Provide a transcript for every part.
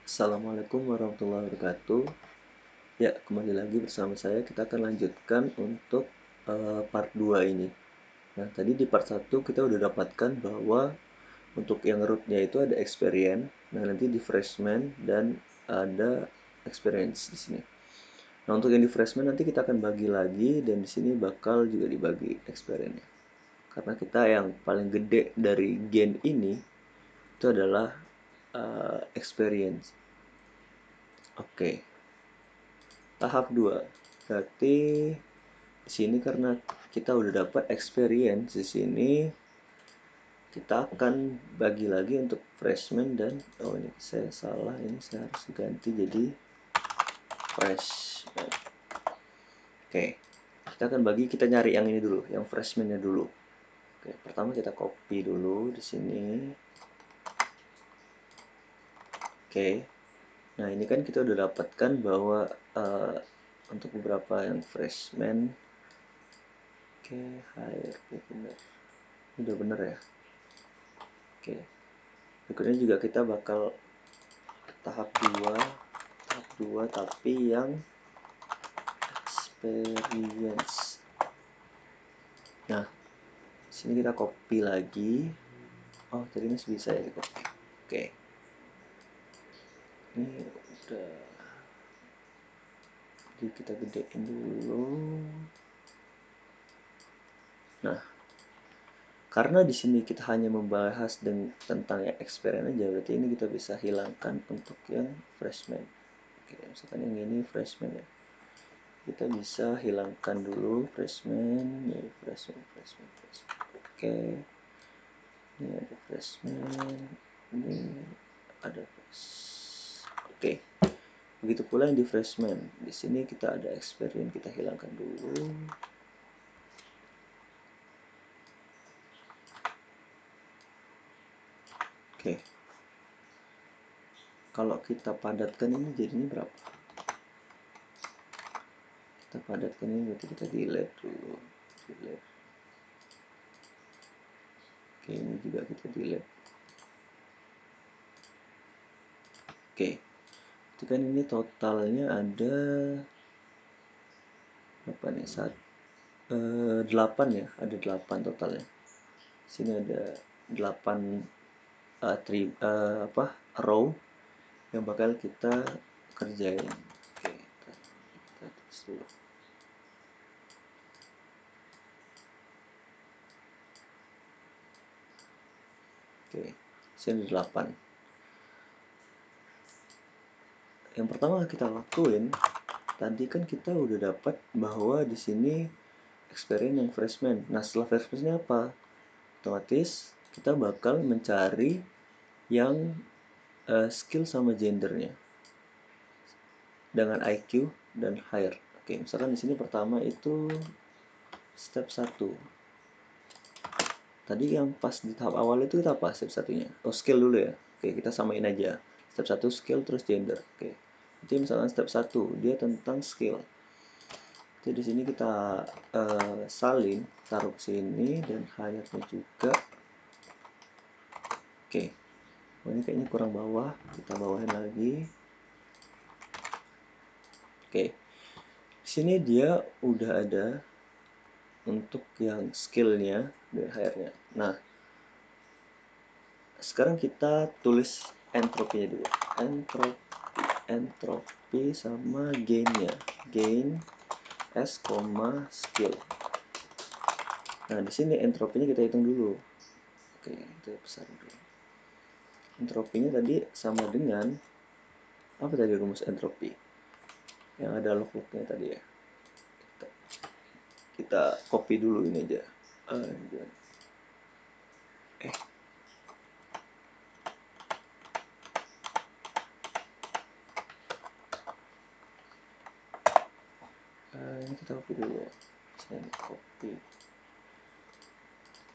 Assalamualaikum warahmatullahi wabarakatuh. Ya, kembali lagi bersama saya. Kita akan lanjutkan untuk part 2 ini. Nah, tadi di part satu kita udah dapatkan bahwa untuk yang rootnya itu ada experience. Nah, nanti di freshman dan ada experience di sini. Nah, untuk yang di freshman nanti kita akan bagi lagi dan di sini bakal juga dibagi experience-nya. Karena kita yang paling gede dari gain ini itu adalah experience. Oke. Tahap 2. Berarti di sini karena kita udah dapat experience di sini, kita akan bagi lagi untuk freshman dan ini saya salah, ini saya harus ganti jadi freshman. Oke. Kita akan bagi, kita nyari yang ini dulu, yang freshman-nya dulu. Oke, pertama kita copy dulu di sini. Oke. Nah, ini kan kita udah dapatkan bahwa untuk beberapa yang freshman. Oke, hire benar. Udah bener ya. Oke. Berikutnya juga kita bakal tahap 2 tapi yang experience. Nah, sini kita copy lagi. Oh, tadi masih bisa ya di copy. Oke. Ini udah. Jadi kita gedein dulu. Nah, karena di sini kita hanya membahas tentang yang experience aja, berarti ini kita bisa hilangkan untuk yang freshman. Oke, misalkan yang ini freshman ya. Kita bisa hilangkan dulu freshman. Oke, ini ada freshman, ini ada oke, begitu pula yang di freshman. Di sini kita ada experience, kita hilangkan dulu. Oke, kalau kita padatkan ini jadinya berapa? Kita padatkan ini berarti kita delete dulu. Oke, ini juga kita delete. Oke, itu kan ini totalnya ada berapa nih? 8 ya, ada 8 totalnya. Sini ada 8 row yang bakal kita kerjain. Oke, kita tulis dulu. Oke, sini 8. Yang pertama kita lakuin, tadi kan kita udah dapat bahwa di sini experience yang freshman. Nah, setelah freshman apa? Otomatis kita bakal mencari yang skill sama gendernya dengan IQ dan hire. Oke, misalkan di sini pertama itu step 1. Tadi yang pas di tahap awal itu kita apa step satunya? Oh, skill dulu ya. Oke, kita samain aja. Step 1 skill terus gender. Oke. Jadi misalkan step 1 dia tentang skill. Jadi di sini kita salin, taruh sini dan hire-nya juga. Oke. Oh, ini kayaknya kurang bawah, kita bawahin lagi. Oke. Di sini dia udah ada untuk yang skillnya dan hire-nya. Nah, sekarang kita tulis entropinya dulu. Entropi sama gain-nya. Gain S, skill. Nah, di sini entropinya kita hitung dulu. Oke, itu besar dulu. Entropinya tadi sama dengan apa tadi rumus entropi? Yang ada log-lognya tadi ya. Kita copy dulu ini aja. Ini kita copy dulu ya. Saya copy.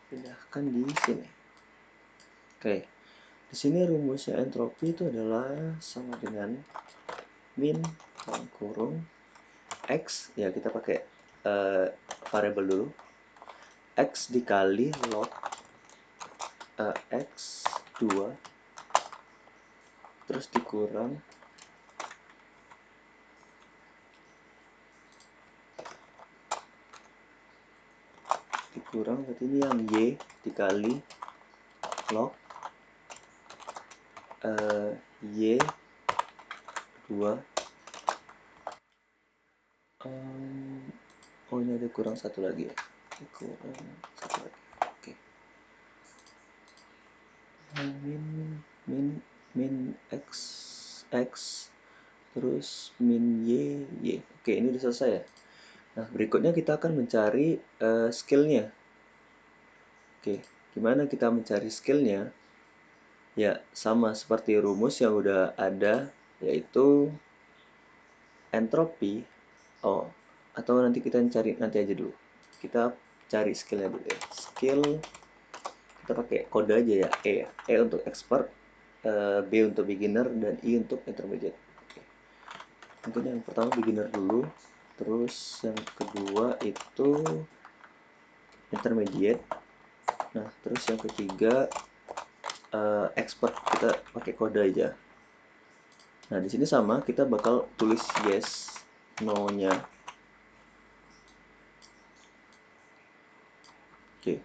Pindahkan di sini. Oke. Di sini rumusnya entropi itu adalah sama dengan min dalam kurung x, ya kita pakai variabel dulu, x dikali log x2, terus dikurang berarti ini yang Y dikali log Y 2 oh ini ada kurang satu lagi ya, kurang satu lagi. Oke. min min min x x terus min y y. Oke, ini udah selesai ya. Nah, berikutnya kita akan mencari skillnya. Oke, gimana kita mencari skillnya? Ya, sama seperti rumus yang udah ada, yaitu entropi. Oh, atau nanti kita cari nanti aja dulu. Kita cari skillnya dulu ya. Skill kita pakai kode aja ya, E ya. E untuk expert, B untuk beginner, dan I untuk intermediate. Oke. Mungkin yang pertama beginner dulu, terus yang kedua itu intermediate. Nah, terus yang ketiga expert, kita pakai kode aja. Nah, di sini sama, kita bakal tulis yes, no-nya. Oke.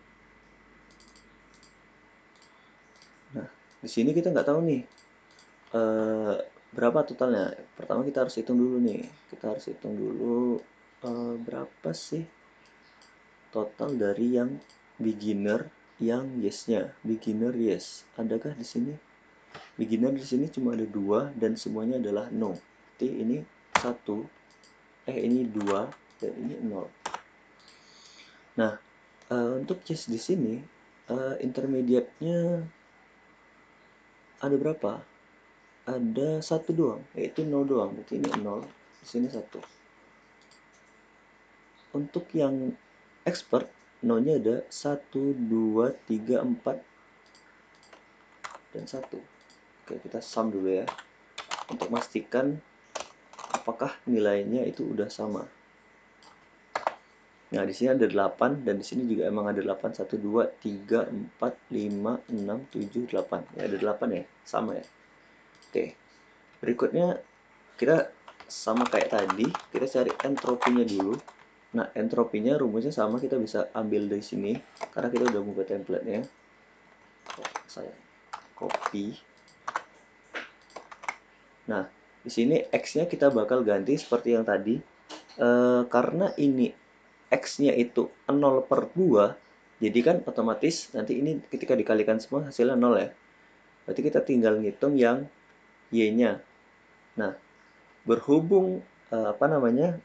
Nah, di sini kita nggak tahu nih berapa totalnya. Pertama kita harus hitung dulu nih. Kita harus hitung dulu berapa sih total dari yang beginner, yang yes-nya. Beginner yes. Adakah di sini? Beginner di sini cuma ada 2 dan semuanya adalah no. Jadi ini 1, ini 2 dan ini 0. Nah, untuk yes di sini intermediate-nya ada berapa? Ada 1 doang, yaitu 0 doang. Berarti ini 0, di sini 1. Untuk yang expert, 0-nya ada 1, 2, 3, 4, dan 1. Oke, kita sum dulu ya. Untuk memastikan apakah nilainya itu udah sama. Nah, di sini ada 8 dan di sini juga emang ada 8. 1, 2, 3, 4, 5, 6, 7, 8. Ya, ada 8 ya, sama ya. Oke. Berikutnya kita sama kayak tadi, kita cari entropinya dulu. Nah, entropinya rumusnya sama, kita bisa ambil dari sini karena kita udah membuat template-nya. Saya copy. Nah, di sini X-nya kita bakal ganti seperti yang tadi. Karena ini X-nya itu 0/2, jadi kan otomatis nanti ini ketika dikalikan semua hasilnya 0 ya. Berarti kita tinggal ngitung yang Y-nya. Nah, berhubung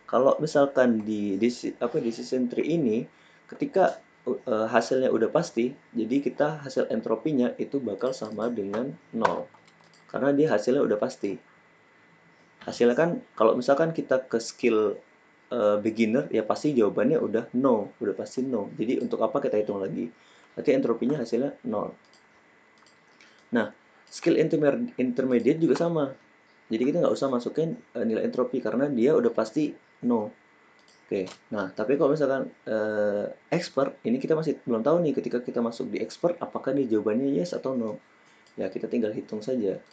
kalau misalkan di decision tree ini ketika hasilnya udah pasti, jadi kita hasil entropinya itu bakal sama dengan 0 karena dia hasilnya udah pasti. Hasilnya kan kalau misalkan kita ke skill beginner, ya pasti jawabannya udah no, udah pasti no. Jadi untuk apa kita hitung lagi? Berarti entropinya hasilnya 0. Nah, skill intermediate juga sama. Jadi kita nggak usah masukin nilai entropi karena dia udah pasti no. Oke, nah tapi kalau misalkan expert, ini kita masih belum tahu nih ketika kita masuk di expert apakah nih jawabannya yes atau no. Ya kita tinggal hitung saja.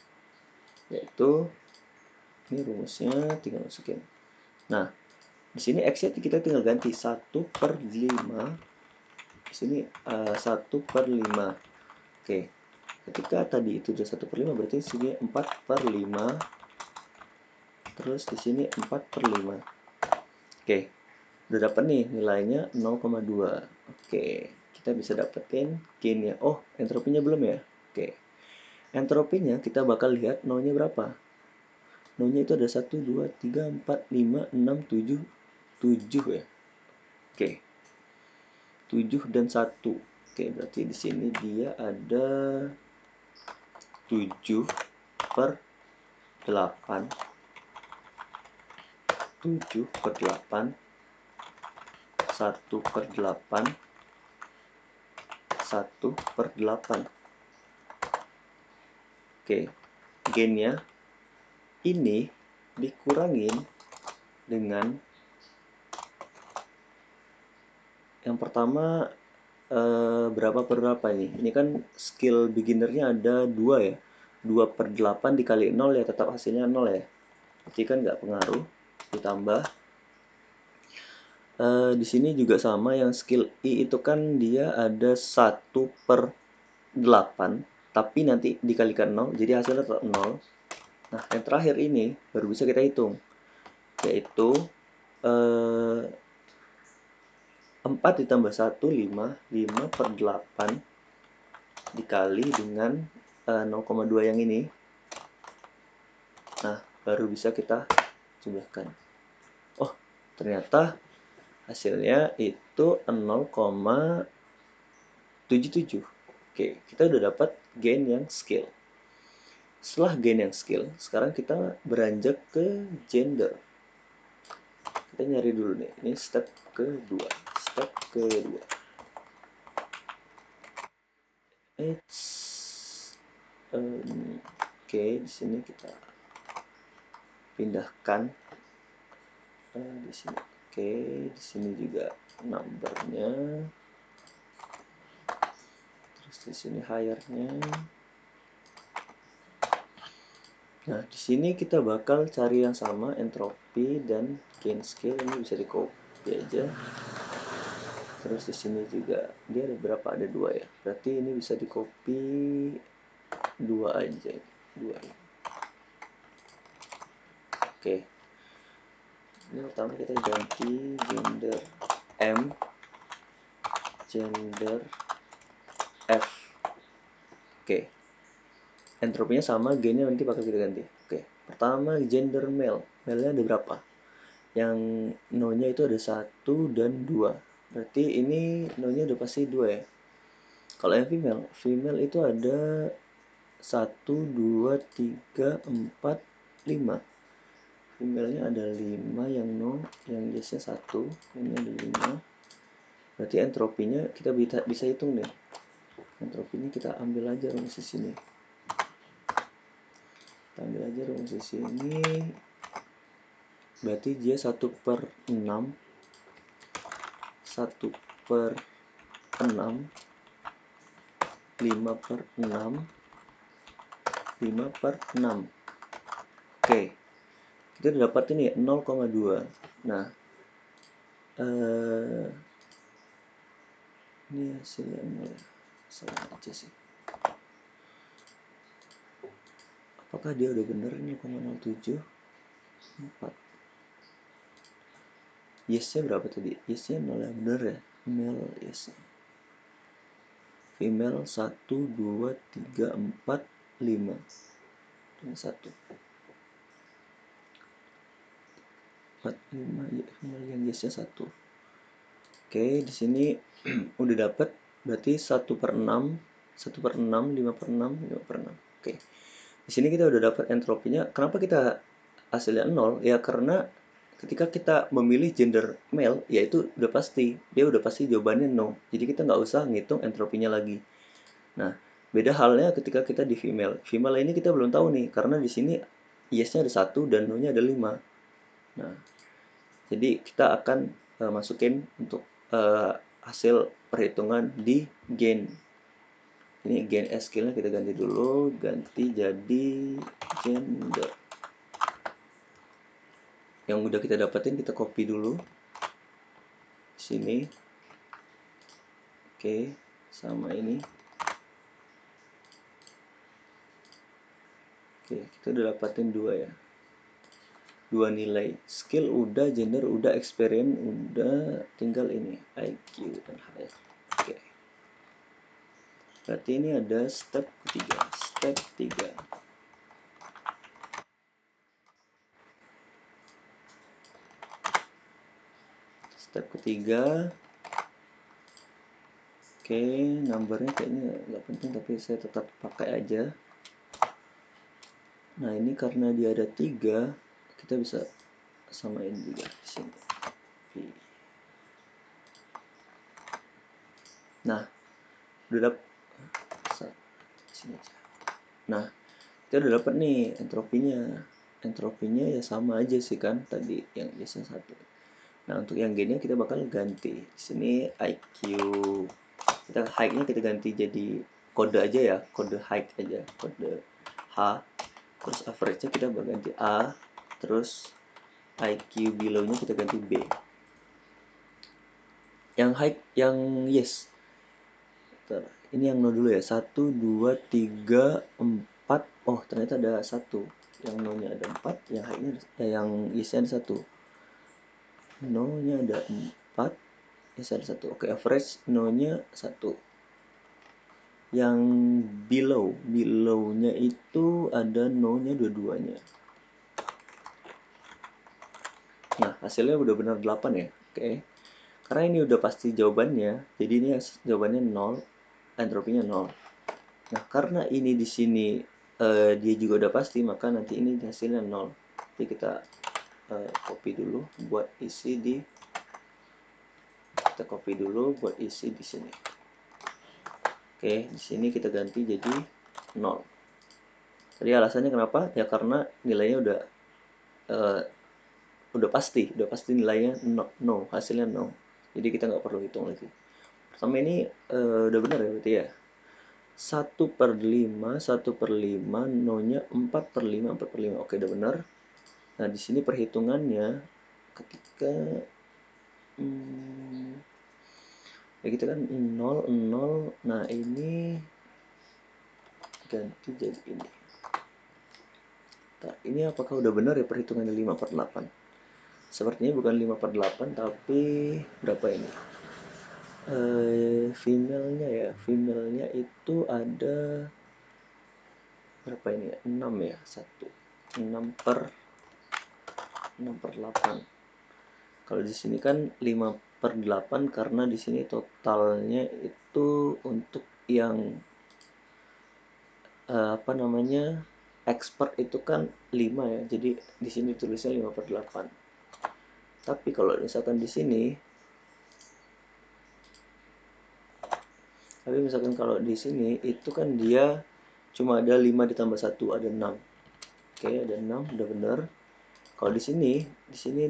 Yaitu ini rumusnya tinggal masukin. Nah, di sini X-nya kita tinggal ganti 1/5. Di sini 1/5. Oke. Ketika tadi itu udah 1/5, berarti di sini 4/5. Terus di sini 4/5. Oke. Udah dapat nih nilainya 0,2. Oke. Kita bisa dapetin gain-nya. Oh, entropinya belum ya? Oke. Entropinya kita bakal lihat nolnya berapa. Nolnya itu ada 1, 2, 3, 4, 5, 6, 7. 7 ya. Oke. 7 dan 1. Oke, berarti di sini dia ada 7/8. 7/8. 1/8. 1/8. Oke, gainnya ini dikurangin dengan yang pertama berapa per berapa ini? Ini kan skill beginnernya ada 2 ya. 2/8 dikali 0 ya tetap hasilnya 0 ya. Berarti kan nggak pengaruh. Ditambah di sini juga sama, yang skill I itu kan dia ada 1/8, tapi nanti dikalikan 0, jadi hasilnya tetap 0. Nah, yang terakhir ini baru bisa kita hitung, yaitu 4 ditambah 1, 5. 5/8 dikali dengan 0,2 yang ini. Nah, baru bisa kita jumlahkan. Oh, ternyata hasilnya itu 0,77. Oke, kita udah dapat gain yang skill. Setelah gain yang skill, sekarang kita beranjak ke gender. Kita nyari dulu nih, ini step kedua. Step kedua. Oke, di sini kita pindahkan di sini. Oke, di sini juga numbernya. Terus di sini higher-nya. Nah, di sini kita bakal cari yang sama, entropi dan gain skill. Ini bisa di copy aja. Terus di sini juga dia ada berapa? Ada 2 ya. Berarti ini bisa di copy 2 aja. 2 ini. Oke. Ini pertama kita ganti gender M, gender F. Oke. Entropinya sama, gainnya nanti bakal kita ganti. Oke. Pertama gender male. Male-nya ada berapa? Yang no-nya itu ada 1 dan 2. Berarti ini no-nya udah pasti 2 ya. Kalau yang female, female itu ada 1, 2, 3, 4, 5. Female-nya ada 5 yang no, yang yes-nya 1, ini ada 5. Berarti entropinya kita bisa hitung nih. Entropinya kita ambil aja rumus di sini. Kita ambil aja rumus di sini. Berarti dia 1/6. 1/6, 5/6, 5/6. Oke, kita udah dapat ini 0,2. Nah, ini hasilnya 0 ya. Salah aja sih. Apakah dia udah bener 0,07? 4. Yes-nya berapa tadi? Yes-nya 0 ya, bener ya? 0 yes. Female 1, 2, 3, 4, 5. Ini 1. 4, 5, ya, female yang yes-nya 1. Oke, di sini udah dapat, berarti 1/6, 1/6, 5/6, 5/6. Oke. Di sini kita udah dapat entropinya. Kenapa kita hasilnya 0? Ya karena ketika kita memilih gender male, ya itu udah pasti, dia udah pasti jawabannya no. Jadi kita nggak usah ngitung entropinya lagi. Nah, beda halnya ketika kita di female. Female ini kita belum tahu nih, karena di sini yes-nya ada 1 dan no-nya ada 5. Nah, jadi kita akan masukin untuk hasil perhitungan di gain. Ini gain skill-nya kita ganti dulu, ganti jadi gender. Yang udah kita dapetin kita copy dulu sini. Oke, sama ini. Oke, kita udah dapetin 2 ya. 2 nilai. Skill udah, gender udah, experience udah, tinggal ini IQ dan HR. Oke. Berarti ini ada step ketiga. Step 3. Step ketiga. Oke, numbernya kayaknya nggak penting, tapi saya tetap pakai aja. Nah, ini karena dia ada 3, kita bisa samain juga di sini. Nah, udah dapat sini aja. Nah, kita udah dapat nih entropinya. Entropinya ya sama aja sih kan tadi yang biasa 1. Nah, untuk yang gainnya kita bakal ganti. Di sini IQ. Kita height-nya kita ganti jadi kode aja ya, kode height aja, kode H A, terus average-nya kita ganti A, terus IQ below-nya kita ganti B. Yang high, yang yes. Bentar, ini yang no dulu ya. 1, 2, 3, 4. Oh, ternyata ada 1. Yang no-nya ada 4, yang high-nya yang yes-nya ada 1. No-nya ada 4, yes ada 1. Oke, average no-nya 1. Yang below-nya itu ada no-nya dua-duanya. Nah, hasilnya udah benar 8 ya. Oke. Karena ini udah pasti jawabannya, jadi ini jawabannya 0, entropinya 0. Nah, karena ini di sini dia juga udah pasti, maka nanti ini hasilnya 0. Jadi kita copy dulu buat isi di sini. Oke, di sini kita ganti jadi 0. Tadi alasannya kenapa? Ya karena nilainya udah pasti nilainya no, hasilnya no. Jadi kita nggak perlu hitung lagi. Pertama ini udah benar ya berarti ya. 1/5, 1/5, no-nya 4/5, 4/5. Oke, udah benar. Nah, di sini perhitungannya ketika ya kita kan 0, 0. Nah, ini ganti jadi ini. Nah, ini apakah udah benar ya perhitungannya 5/8? Sepertinya bukan 5/8, tapi berapa ini? Female-nya itu ada berapa ini ya? 6 ya, 6/8. Kalau di sini kan 5/8 karena di sini totalnya itu untuk yang expert itu kan 5 ya. Jadi di sini tulisnya 5/8. Tapi kalau misalkan di sini itu kan dia cuma ada 5 ditambah 1 ada 6. Oke, ada 6 udah benar. Kalau di sini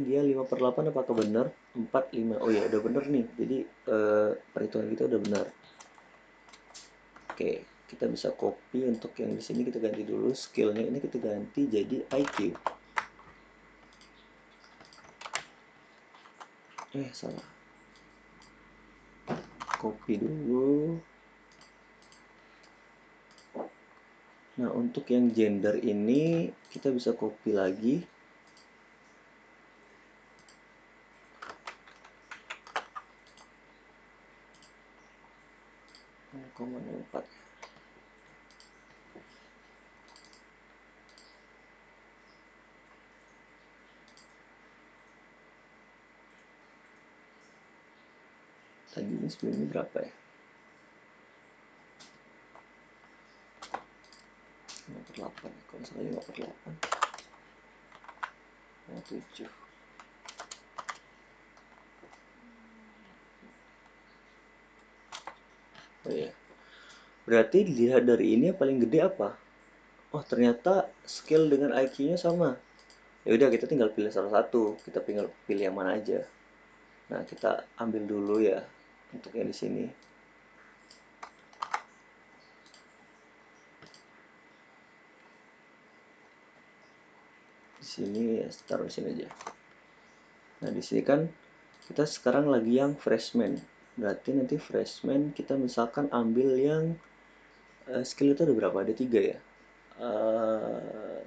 dia 5/8 apakah benar? 4, 5. Oh ya, udah benar nih. Jadi perhitungan kita udah benar. Oke, kita bisa copy untuk yang di sini kita ganti dulu skill-nya ini kita ganti jadi IQ. Salah. Copy dulu. Nah, untuk yang gender ini kita bisa copy lagi. (0,04). Tadi ini sebelumnya berapa ya? 5/8. Kalau misalnya 5/8. 7. Oh iya. Berarti dilihat dari ini yang paling gede apa? Oh, ternyata skill dengan IQ-nya sama. Ya udah, kita tinggal pilih salah satu. Kita tinggal pilih yang mana aja. Nah, kita ambil dulu ya untuk yang di sini. Di sini ya, taruh di sini aja. Nah, di sini kan kita sekarang lagi yang freshman. Berarti nanti freshman kita misalkan ambil yang skill itu ada berapa? Ada 3 ya.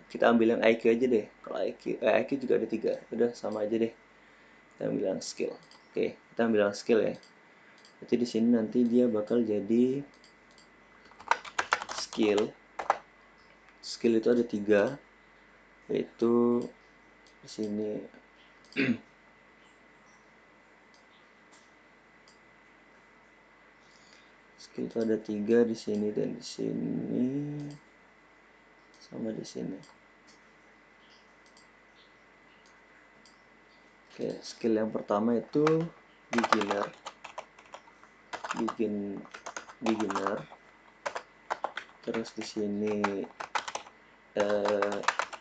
Kita ambil yang IQ aja deh. Kalau IQ juga ada 3. Udah sama aja deh. Kita ambil yang skill. Oke, kita ambil yang skill ya. Jadi di sini nanti dia bakal jadi skill. Skill itu ada 3, yaitu di sini skill itu ada 3 di sini dan di sini sama di sini. Oke, skill yang pertama itu beginner. Terus di sini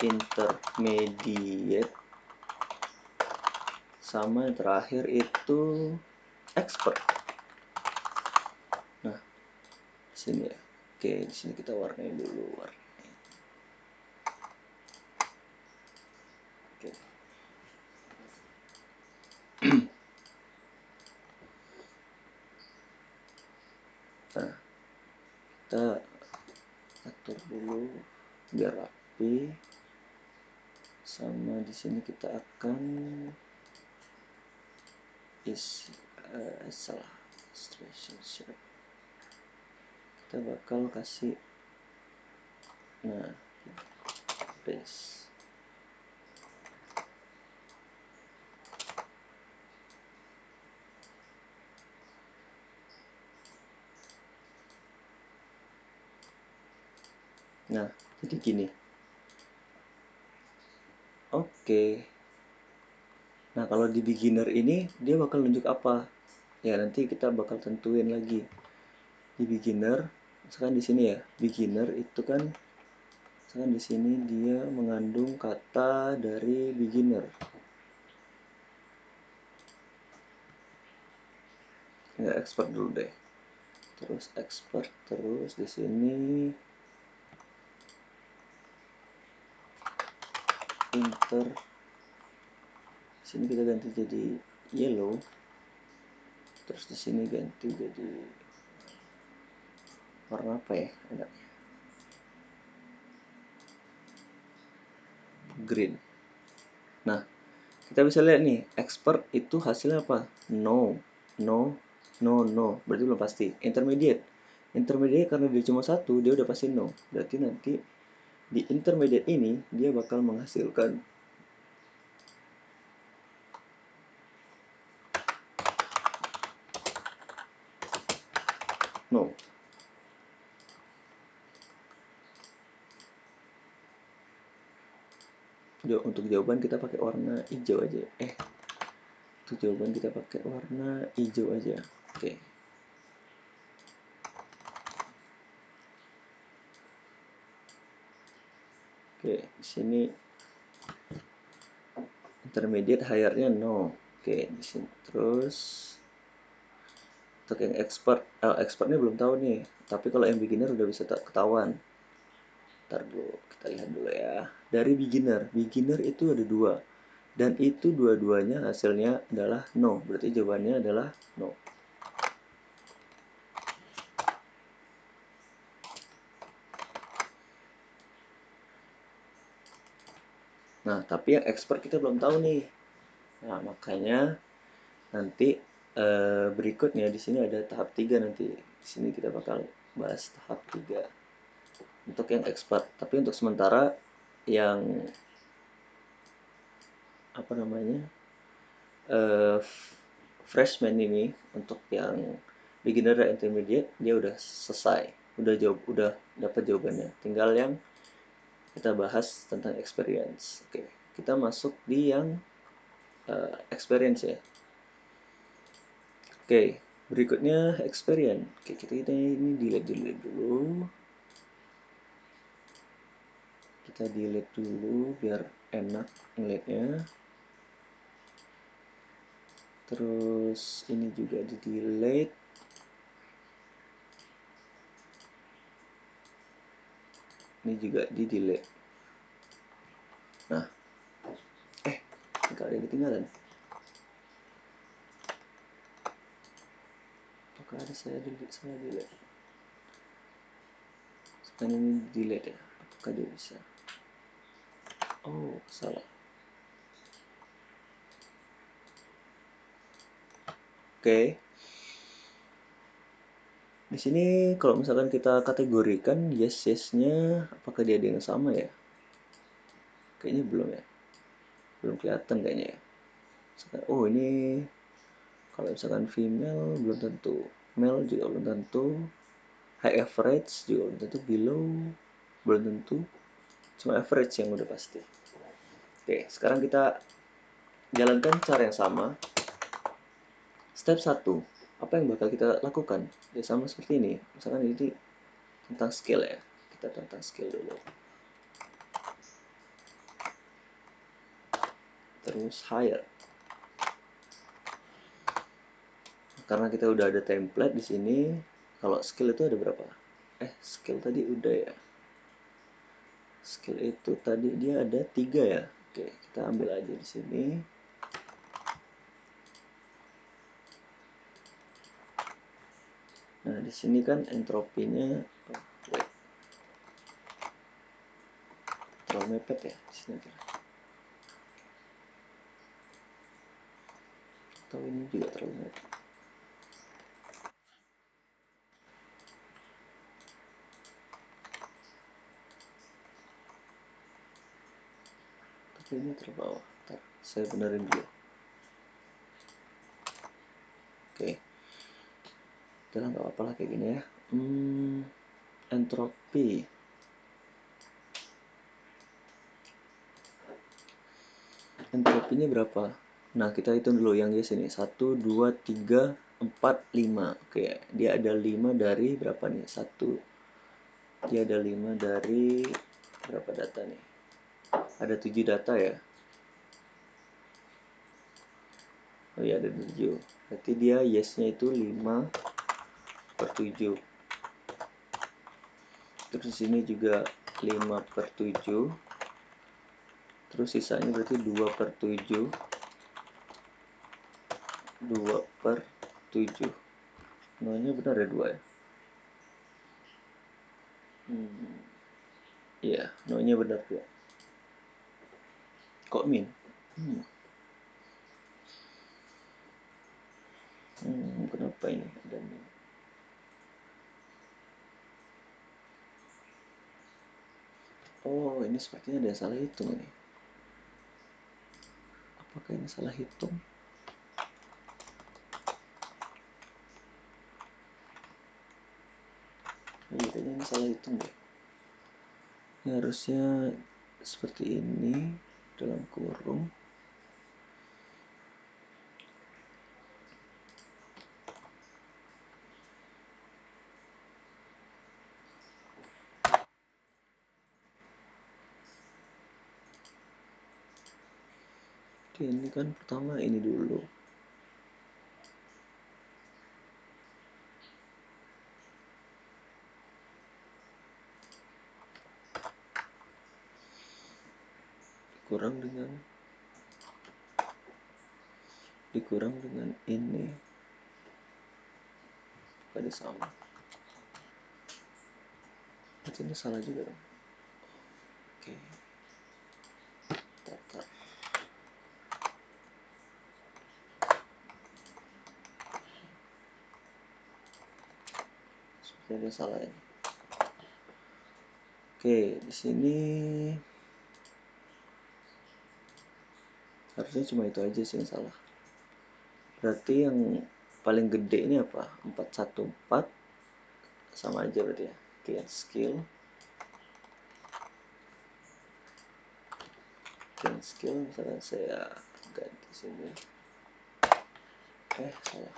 intermediate, sama yang terakhir itu expert. Nah, di sini ya. Oke, di sini kita warnai dulu. kita atur dulu biar rapi. Sama di sini kita akan salah illustration shape, kita bakal kasih base. Nah, jadi gini. Oke. Nah, kalau di beginner ini dia bakal nunjuk apa? Ya, nanti kita bakal tentuin lagi. Di beginner, misalkan di sini ya, beginner itu kan misalkan di sini dia mengandung kata dari beginner. Ya, expert dulu deh. Terus expert, terus di sini inter. Di sini kita ganti jadi yellow. Terus di sini ganti jadi warna apa ya enaknya? Green. Nah, kita bisa lihat nih, expert itu hasilnya apa? No, no, no, no. Berarti belum pasti. Intermediate. Intermediate karena dia cuma satu, dia udah pasti no. Berarti nanti di intermediate ini dia bakal menghasilkan no. Untuk jawaban kita pakai warna hijau aja. Untuk jawaban kita pakai warna hijau aja. Oke. Oke, di sini intermediate higher-nya no. Oke, di sini terus untuk yang expert, expertnya belum tahu nih. Tapi kalau yang beginner udah bisa ketahuan. Ntar dulu, kita lihat dulu ya. Dari beginner, beginner itu ada dua. Dan itu dua-duanya hasilnya adalah no. Berarti jawabannya adalah no. Nah, tapi yang expert kita belum tahu nih. Nah, makanya nanti berikutnya di sini ada tahap 3 nanti. Di sini kita bakal bahas tahap 3 untuk yang expert. Tapi untuk sementara yang apa namanya? Freshman ini untuk yang beginner dan intermediate dia udah selesai. Udah dapat jawabannya. Tinggal yang kita bahas tentang experience. Oke, kita masuk di yang experience ya. Oke, berikutnya experience. Oke, kita ini delete dulu. Kita delete dulu biar enak ngeliatnya. Terus ini juga di delete. Ini juga di delete. Nah, nggak ada yang ketinggalan. Apakah ada salah delete? Sekarang ini delete ya. Apakah dia bisa? Oh, salah. Oke. Di sini kalau misalkan kita kategorikan yes-nya, apakah dia ada yang sama ya? Kayaknya belum ya. Belum kelihatan kayaknya ya. Oh, ini kalau misalkan female belum tentu. Male juga belum tentu. High average juga belum tentu. Below belum tentu. Cuma average yang udah pasti. Oke, sekarang kita jalankan cara yang sama. Step 1, apa yang bakal kita lakukan? Ya sama seperti ini. Misalkan ini tentang skill ya. Kita tentang skill dulu. Terus hire. Karena kita udah ada template di sini. Kalau skill itu ada berapa? Skill tadi udah ya. Skill itu tadi dia ada 3 ya. Oke, kita ambil aja di sini. Nah, di di sini kan entropinya wait, terlalu mepet ya di sini kan. Atau ini juga terlalu mepet. Tapi ini terbawah. Ntar saya benerin dulu. Oke. Udah nggak apa-apa lah kayak gini ya. Entropi. Entropinya berapa? Nah, kita hitung dulu yang di sini. 1, 2, 3, 4, 5. Oke, dia ada 5 dari berapa nih? 1. Dia ada 5 dari berapa data nih? Ada 7 data ya? Oh iya, ada 7. Berarti dia yes-nya itu 5 per 7. Terus di sini juga 5 per 7. Terus sisanya berarti 2 per 7. 2 per 7. Nolnya benar ya 2 ya? Iya, nolnya benar 2. Kok min? Hmm. Kenapa ini ada min? Oh, ini sepertinya ada yang salah hitung ini. Apakah ini salah hitung? Iya, kayaknya ini salah hitung deh. Ini harusnya seperti ini dalam kurung. Oke, ini kan pertama ini dulu. Dikurang dengan ini. Pada sama. Berarti ini salah juga dong. Oke. Tata. Sepertinya ada salah ini. Oke, di sini harusnya cuma itu aja sih yang salah. Berarti yang paling gede ini apa? 414 sama aja berarti ya. Oke, skill. Skill misalkan saya ganti sini. Salah.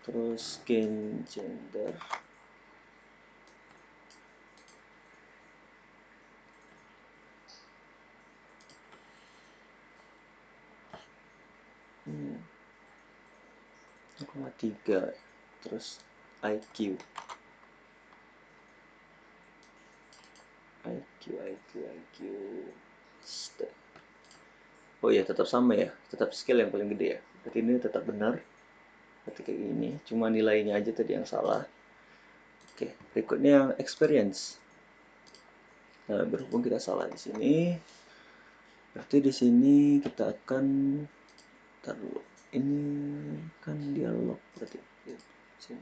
Terus gain gender. Hmm. 0,3. Terus IQ. IQ. Oh iya, tetap sama ya. Tetap skill yang paling gede ya. Berarti ini tetap benar. Berarti kayak gini. Cuma nilainya aja tadi yang salah. Oke, berikutnya yang experience. Nah, berhubung kita salah di sini, berarti di sini kita akan taruh ini kan dialog berarti sini.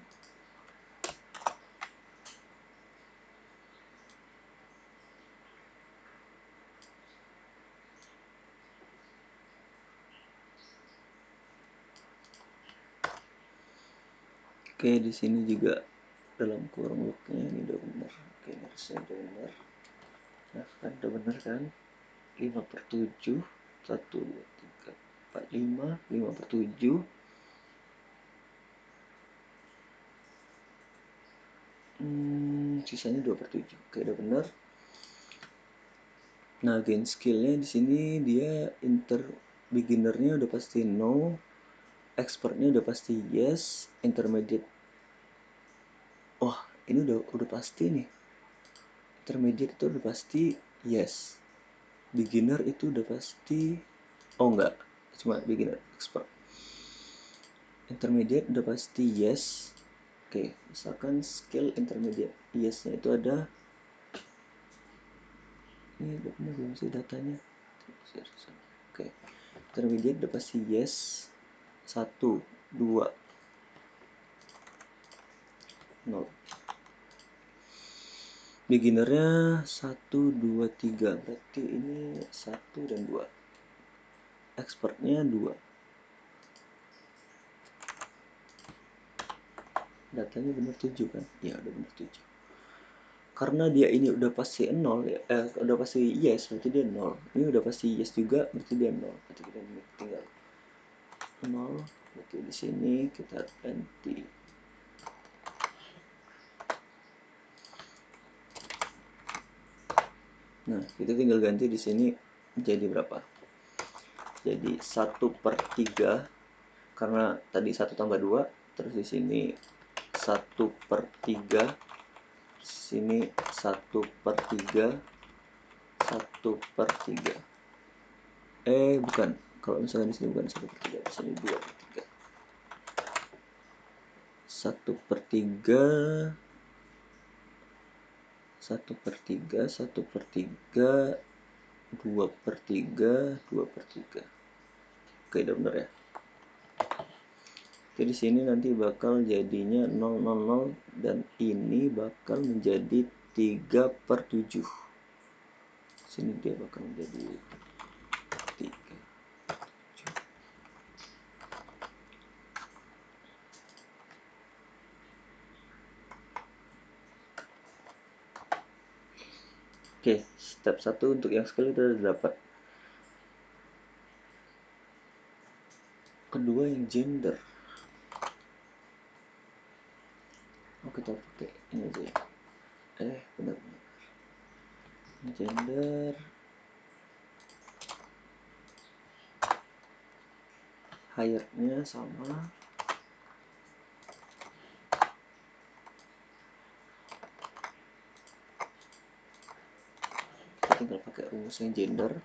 Oke, di sini juga dalam kurung looknya ini udah benar. Oke, ini harusnya udah benar. Nah, kan udah benar kan? 5 per 7. 1, 2, 3, 4, 5. 5 per 7. Sisanya 2 per 7. Oke, udah benar. Nah, gain skillnya di sini dia beginnernya udah pasti no, expertnya udah pasti yes, intermediate. Wah, ini udah pasti nih. Intermediate itu udah pasti yes. Beginner itu udah pasti enggak, cuma beginner. Expert. Intermediate udah pasti yes. Oke, misalkan skill intermediate yes-nya itu ada, ini udah benar belum sih datanya? Oke, intermediate udah pasti yes, 1, 2, 0. Beginnernya 1, 2, 3, berarti ini 1 dan 2. Expertnya 2. Datanya benar 7 kan? Ya udah benar 7. Karena dia ini udah pasti 0 ya, udah pasti yes berarti dia 0. Ini udah pasti yes juga berarti dia 0. Berarti kita tinggal 0. Berarti di sini kita ganti. Nah, kita tinggal ganti di sini jadi berapa? Jadi 1/3, karena tadi 1 tambah 2, terus di sini 1/3, sini 1/3, 1/3. Bukan. Kalau misalnya di sini bukan 1/3, di sini 2/3. 1/3, 1/3, 1/3, 2/3, 2/3. Oke, udah bener ya. Oke, di sini nanti bakal jadinya 000 dan ini bakal menjadi 3/7. Sini dia bakal menjadi 3. Oke, step 1 untuk yang skill udah dapat. Kedua yang gender. Kita pakai ini aja ya. Benar-benar. Gender. Hire-nya sama. Kita tinggal pakai rumusnya gender.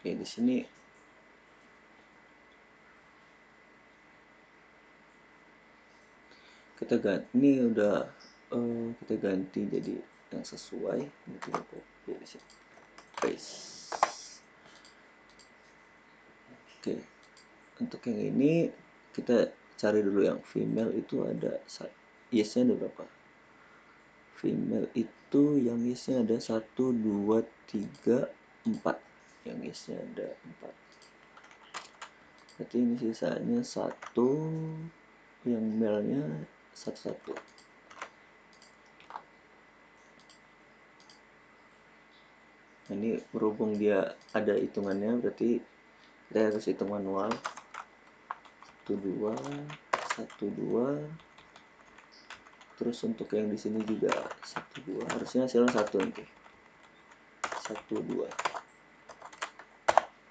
Oke, di sini kita ganti, ini udah kita ganti jadi yang sesuai. Ini kita copy di sini, paste. Oke, untuk yang ini kita cari dulu yang female itu ada yes-nya ada berapa? Female itu yang yes-nya ada 1, 2, 3, 4. Yang yes-nya ada 4. Berarti ini sisanya 1, yang male-nya 1. Nah, ini berhubung dia ada hitungannya, berarti kita harus hitung manual. 1, 2, 1, 2. Terus untuk yang di sini juga 1, 2. Harusnya hasilnya 1 nanti. 1, 2.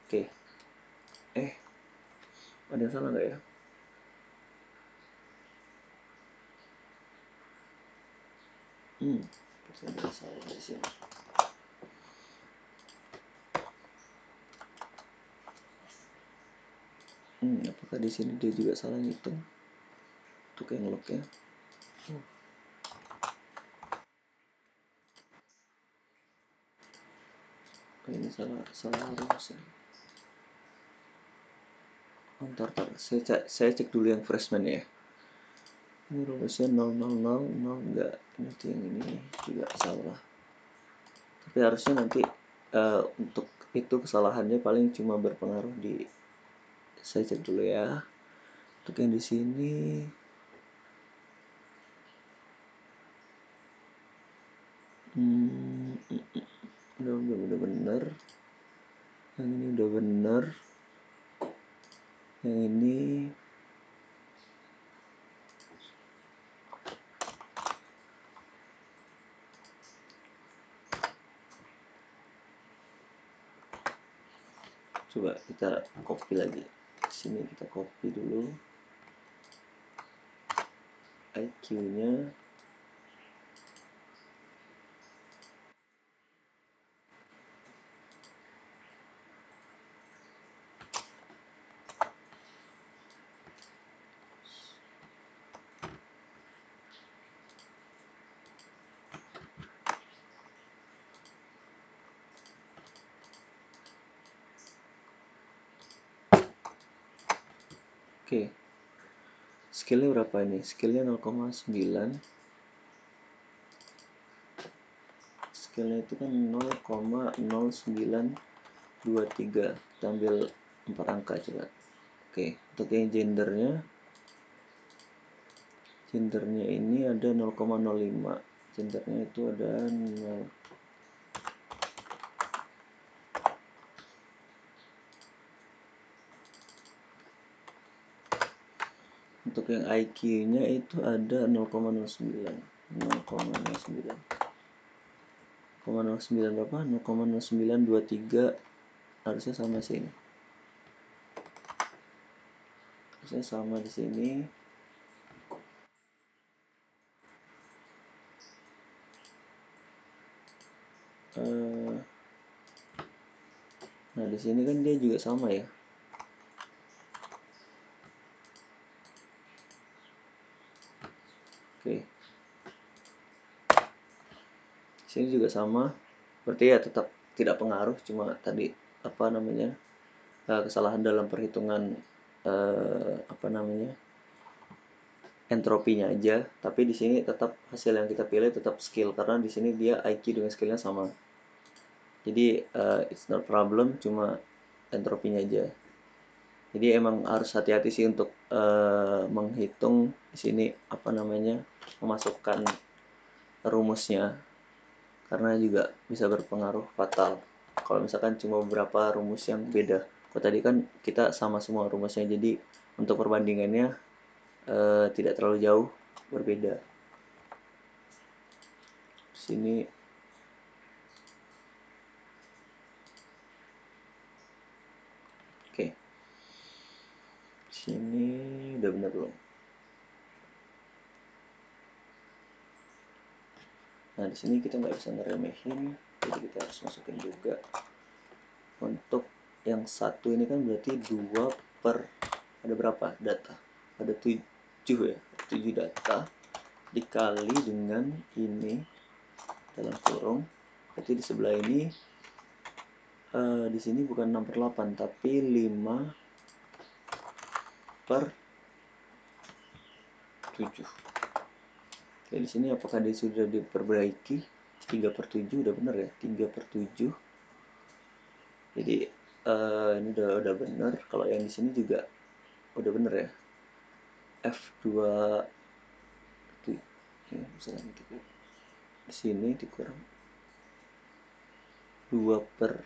Oke. Ada yang salah nggak ya? Ada salah di sini. Apakah di sini dia juga salah ngitung untuk yang lock-nya? Ini salah rumusnya. Ntar, saya cek dulu yang freshman ya. Ini rumusnya 0, 0, 0, 0, enggak. Nanti yang ini juga salah. Tapi harusnya nanti untuk itu kesalahannya paling cuma berpengaruh di, saya cek dulu ya. Untuk yang di sini udah bener. Yang ini udah bener. Yang ini coba kita copy lagi. Sini kita copy dulu IQ-nya. Oke, skillnya berapa ini? Skillnya 0,9. Skillnya itu kan 0,0923. Kita ambil 4 angka coba. Oke, untuk yang gendernya ini ada 0,05. Gendernya itu ada 0. Untuk yang IQ-nya itu ada 0,09. 0,09. 0,09 berapa? 0,0923. Harusnya sama sini. Harusnya sama di sini. Nah, di sini kan dia juga sama ya. Oke. Sini juga sama. Berarti ya tetap tidak pengaruh, cuma tadi apa namanya? Kesalahan dalam perhitungan apa namanya? Entropinya aja, tapi di sini tetap hasil yang kita pilih tetap skill karena di sini dia IQ dengan skillnya sama. Jadi it's not problem, cuma entropinya aja. Jadi emang harus hati-hati sih untuk menghitung di sini apa namanya, memasukkan rumusnya karena juga bisa berpengaruh fatal kalau misalkan cuma beberapa rumus yang beda. Kalau tadi kan kita sama semua rumusnya, jadi untuk perbandingannya tidak terlalu jauh berbeda. Sini oke. Sini udah bener belum? Nah, di sini kita nggak bisa ngeremehin, jadi kita harus masukin juga. Untuk yang satu ini kan berarti 2 per, ada berapa data? Ada 7 ya, 7 data dikali dengan ini dalam kurung. Berarti di sebelah ini di sini bukan 6 per 8 tapi 5 per 7. Oke, di sini apakah dia sudah diperbaiki? 3 per 7 udah bener ya, 3 per 7. Jadi ini udah bener. Kalau yang di sini juga udah bener ya. F2 misalnya di sini dikurang 2 per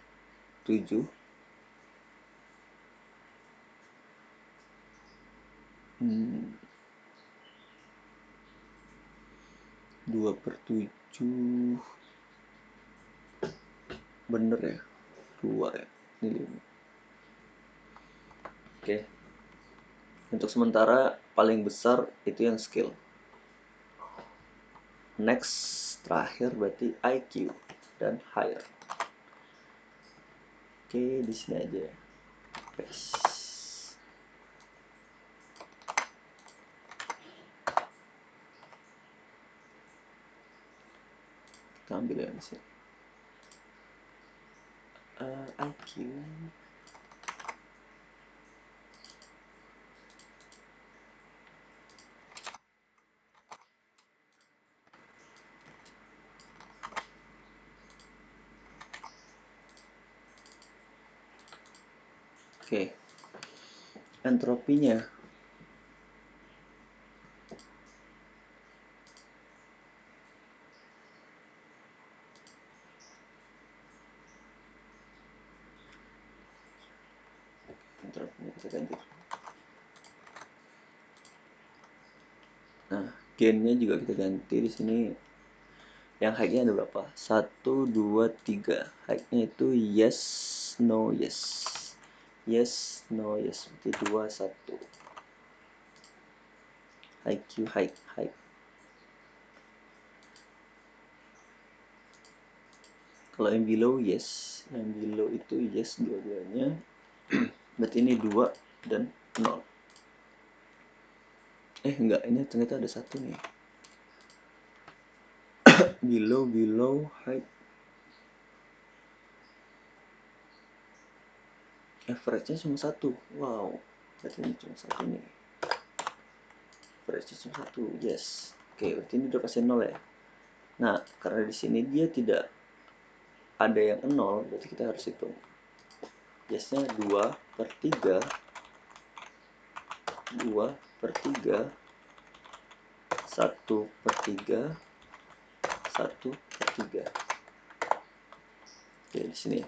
7. 2 per 7 bener ya, 2 ya, ini 5. Oke, untuk sementara paling besar itu yang skill. Next, terakhir berarti IQ dan higher. Oke, di sini aja ya. Kita ambil yang di sini. IQ. Oke, entropinya kita ganti. Nah, gennya juga kita ganti di sini. Yang height-nya ada berapa? 1, 2, 3. Height-nya itu yes, no, yes. Yes, no, yes. Berarti 2, 1. IQ, height. Kalau yang below, yes. Yang below itu yes dua-duanya. Berarti ini 2 dan 0. Enggak, ini ternyata ada satu nih. below, height. Average-nya cuma 1. Wow. berarti ini cuma satu nih, average cuma satu. Yes, oke, berarti ini udah kasih 0 ya. Nah, karena di sini dia tidak ada yang 0, berarti kita harus hitung yes-nya 2/3, 2/3, 1/3, 1/3. Oke, di sini.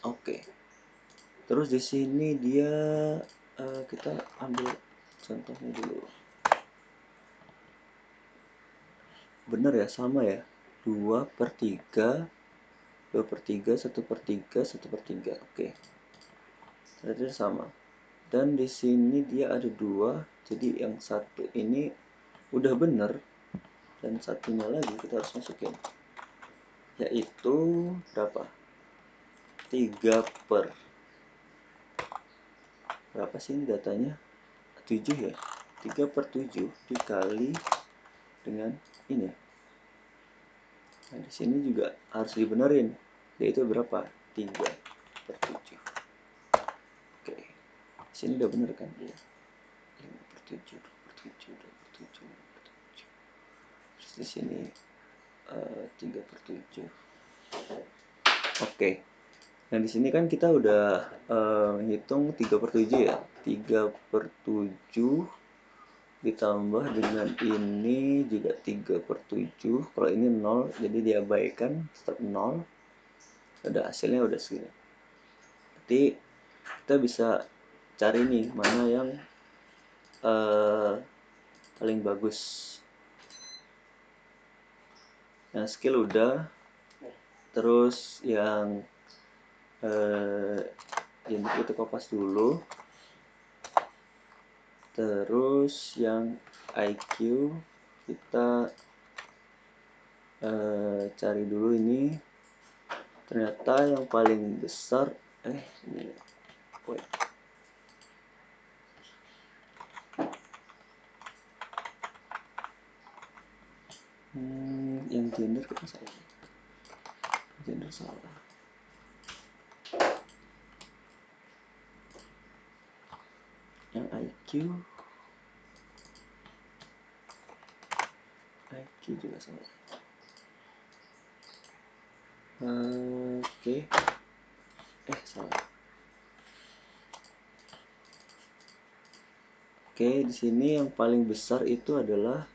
Oke. Terus di sini dia kita ambil contohnya dulu. Bener ya, sama ya. 2/3, 2/3, 1/3, 1/3. Oke. Ternyata sama. Dan di sini dia ada 2, jadi yang satu ini udah bener dan satunya lagi kita harus masukin, yaitu berapa? 3 per berapa sih ini datanya? 7 ya? 3/7 dikali dengan ini. Nah, di sini juga harus dibenerin, yaitu berapa? 3/7. Oke, di sini udah bener kan dia? 5/7, 2/7, 2/7, 2/7. Terus di sini 3/7. Oke. Nah, di sini kan kita udah hitung 3/7 ya. 3/7 ditambah dengan ini juga 3/7. Kalau ini 0, jadi diabaikan, tetap 0. Udah, hasilnya udah segini. Berarti kita bisa cari nih mana yang paling bagus. Yang skill udah, terus yang ini kita kopas dulu. Terus yang IQ kita cari dulu ini. Ternyata yang paling besar ini wait. Yang gender kita salah. Gender salah. Yang IQ juga salah. Oke. Salah. Oke, di sini yang paling besar itu adalah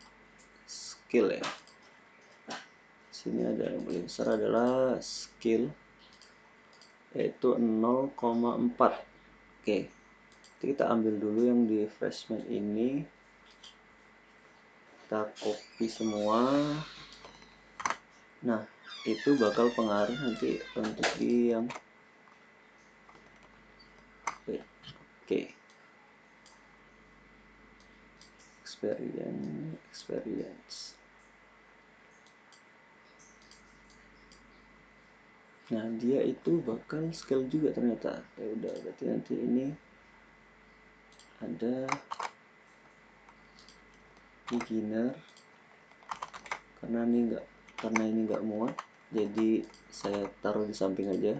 skill ya. Di sini ada yang paling besar adalah skill, yaitu 0,4. Oke. Kita ambil dulu yang di freshman ini, kita copy semua. Nah, itu bakal pengaruh nanti untuk di yang oke. Experience. Nah, dia itu bakal skill juga ternyata. Ya udah, berarti nanti ini ada beginner, karena ini nggak muat, jadi saya taruh di samping aja.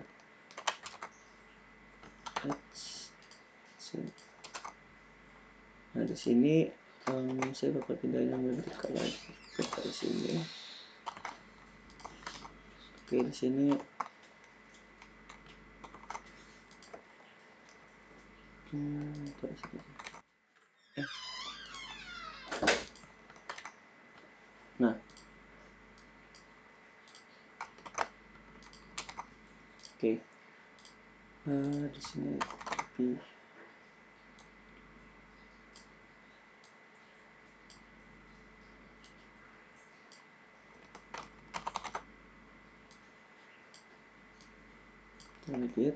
Nah, di sini saya bakal pindahin yang vertikal lagi ke sini. Oke, di sini nah, oke. Di sini copy. Edit.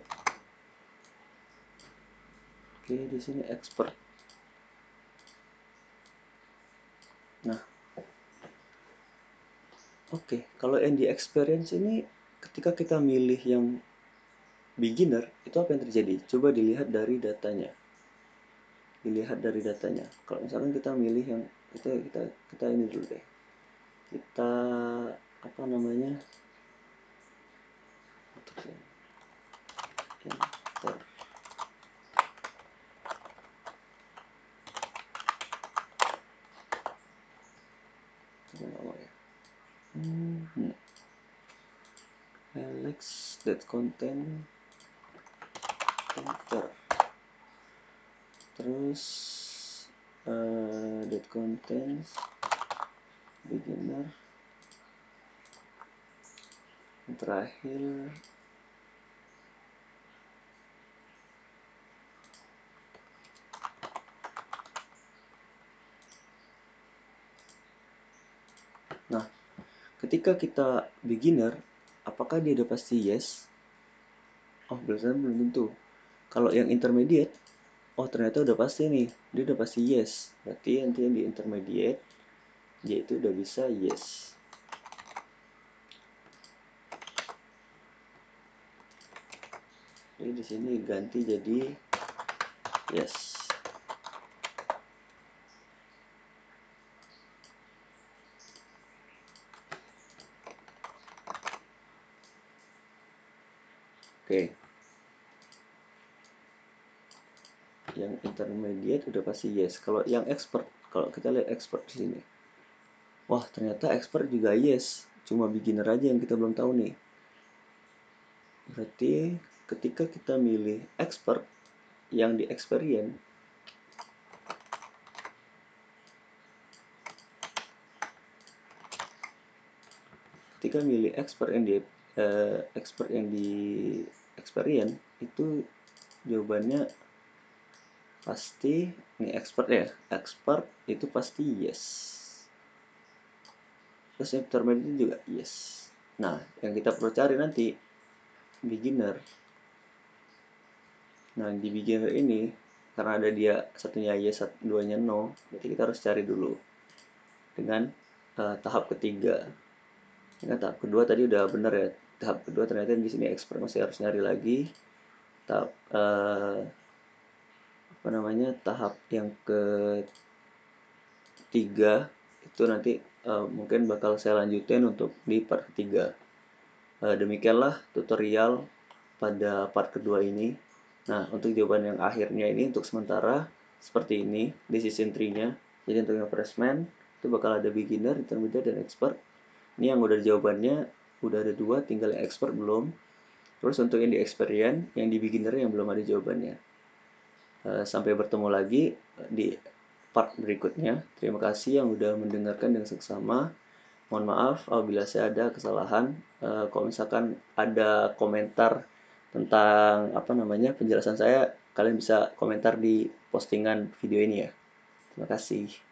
Oke, di sini expert. Nah, oke, kalau yang di experience ini ketika kita milih yang beginner, itu apa yang terjadi? Coba dilihat dari datanya. Kalau misalkan kita milih yang kita ini dulu deh. Kita apa namanya? get content enter, terus get contents beginner, yang terakhir nah ketika kita beginner, apakah dia udah pasti yes? Oh, belum tentu. Kalau yang intermediate, oh ternyata udah pasti nih, dia udah pasti yes. Berarti nanti yang di intermediate dia itu udah bisa yes. Jadi di sini ganti jadi yes. Oke. Yang intermediate udah pasti yes. Kalau yang expert, kalau kita lihat expert di sini. Wah, ternyata expert juga yes. Cuma beginner aja yang kita belum tahu nih. Berarti ketika kita milih expert yang di experience, ketika milih expert yang di experience itu jawabannya pasti ini expert ya, expert itu pasti yes. Terus intermediate juga yes. Nah, yang kita perlu cari nanti beginner. Nah, di beginner ini karena ada dia satunya yes, duanya no, berarti kita harus cari dulu dengan tahap ketiga. Dengan tahap kedua tadi udah bener ya. Tahap kedua ternyata di sini expert, masih harus nyari lagi. Tahap tahap yang ketiga itu nanti mungkin bakal saya lanjutin untuk di part ketiga. Demikianlah tutorial pada part kedua ini. Nah, untuk jawaban yang akhirnya ini untuk sementara seperti ini decision tree-nya. Jadi untuk yang freshman itu bakal ada beginner, intermediate, dan expert. Ini yang udah jawabannya udah ada 2, tinggal yang expert belum. Terus untuk yang di experience, yang di beginner yang belum ada jawabannya. Sampai bertemu lagi di part berikutnya. Terima kasih yang udah mendengarkan dengan seksama. Mohon maaf apabila saya ada kesalahan. Kalau misalkan ada komentar tentang penjelasan saya, kalian bisa komentar di postingan video ini ya. Terima kasih.